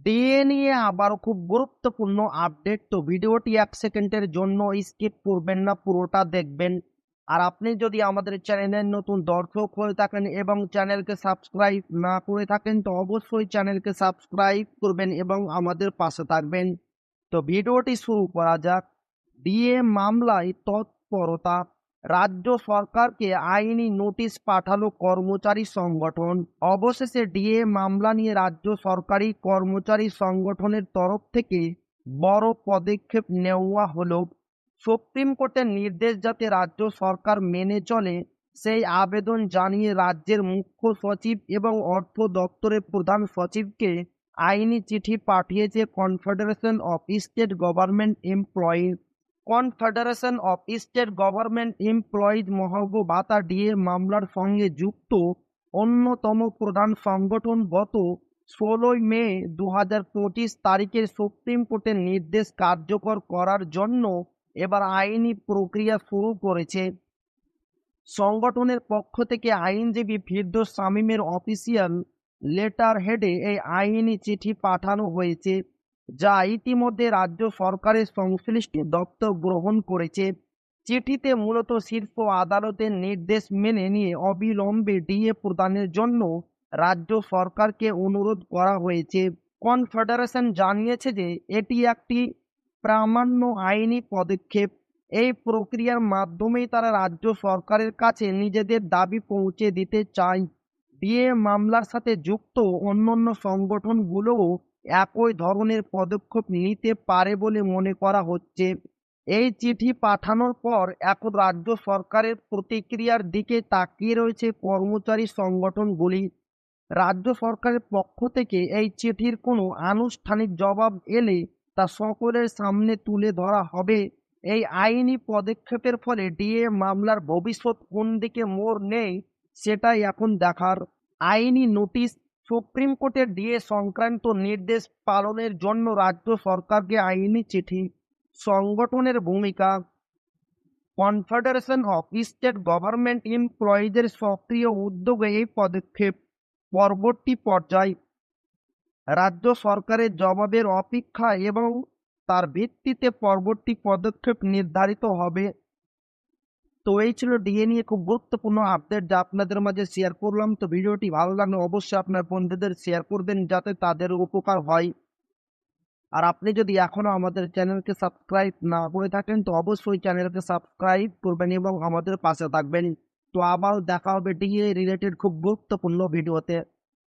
DA নিয়ে আবারও খুব গুরুত্বপূর্ণ আপডেট। তো ভিডিওটি 1 সেকেন্ডের জন্য স্কিপ করবেন না, পুরোটা দেখবেন। আর আপনি যদি আমাদের চ্যানেলের নতুন দর্শক হয়ে থাকেন এবং চ্যানেলকে সাবস্ক্রাইব না করে থাকেন, তো অবশ্যই চ্যানেলকে সাবস্ক্রাইব করবেন এবং আমাদের পাশে থাকবেন। তো ভিডিওটি শুরু করা যাক। ডিএ মামলায় তৎপরতা, রাজ্য সরকারকে আইনি নোটিশ পাঠালো কর্মচারী সংগঠন। অবশেষে ডিএ মামলা নিয়ে রাজ্য সরকারি কর্মচারী সংগঠনের তরফ থেকে বড় পদক্ষেপ নেওয়া হলো। সুপ্রিম কোর্টের নির্দেশ যাতে রাজ্য সরকার মেনে চলে, সেই আবেদন জানিয়ে রাজ্যের মুখ্য সচিব এবং অর্থ দপ্তরের প্রধান সচিবকে আইনি চিঠি পাঠিয়েছে confederation of state government employees. Confederation of state government employees মহার্ঘ ভাতা ডিএ মামলার সঙ্গে যুক্ত অন্যতম প্রধান সংগঠন গত 16 মে 2025 তারিখের সুপ্রিম কোর্টের নির্দেশ কার্যকর করার জন্য এবার আইনি প্রক্রিয়া শুরু করেছে। সংগঠনের পক্ষ থেকে আইনজীবী ফিরদৌস শামীমের অফিসিয়াল লেটার হেডে এই আইনি চিঠি পাঠানো হয়েছে, যা ইতিমধ্যে রাজ্য সরকারের সংশ্লিষ্ট দপ্তর গ্রহণ করেছে। চিঠিতে মূলত শীর্ষ আদালতের নির্দেশ মেনে নিয়ে অবিলম্বে ডিএ প্রদানের জন্য রাজ্য সরকারকে অনুরোধ করা হয়েছে। কনফেডারেশন জানিয়েছে যে এটি একটি প্রামাণ্য আইনি পদক্ষেপ। এই প্রক্রিয়ার মাধ্যমেই তারা রাজ্য সরকারের কাছে নিজেদের দাবি পৌঁছে দিতে চায়। ডিএ মামলার সাথে যুক্ত অন্যান্য সংগঠনগুলোও একই ধরনের পদক্ষেপ নিতে পারে বলে মনে করা হচ্ছে। এই চিঠি পাঠানোর পর এখন রাজ্য সরকারের প্রতিক্রিয়ার দিকে তাকিয়ে রয়েছে কর্মচারী সংগঠনগুলি। রাজ্য সরকারের পক্ষ থেকে এই চিঠির কোনো আনুষ্ঠানিক জবাব এলে তা সকলের সামনে তুলে ধরা হবে। এই আইনি পদক্ষেপের ফলে ডিএ মামলার ভবিষ্যৎ কোন দিকে মোড় নেই, সেটাই এখন দেখার। আইনি নোটিশ, সুপ্রিম কোর্টের ডিএ সংক্রান্ত নির্দেশ পালনের জন্য রাজ্য সরকারকে আইনি চিঠি। সংগঠনের ভূমিকা, কনফেডারেশন অফ স্টেট গভর্নমেন্ট এমপ্লয়িজের সক্রিয় উদ্যোগে এই পদক্ষেপ। পরবর্তী পর্যায়, রাজ্য সরকারের জবাবের অপেক্ষা এবং তার ভিত্তিতে পরবর্তী পদক্ষেপ নির্ধারিত হবে। তো এই ছিল ডিএ নিয়ে খুব গুরুত্বপূর্ণ আপডেট, যা আপনাদের মাঝে শেয়ার করলাম। তো ভিডিওটি ভালো লাগলে অবশ্যই আপনার বন্ধুদের শেয়ার করবেন, যাতে তাদের উপকার হয়। আর আপনি যদি এখনো আমাদের চ্যানেলকে সাবস্ক্রাইব না করে থাকেন, তো অবশ্যই চ্যানেলকে সাবস্ক্রাইব করবেন এবং আমাদের পাশে থাকবেন। তো আবারও দেখা হবে ডিএ রিলেটেড খুব গুরুত্বপূর্ণ ভিডিওতে।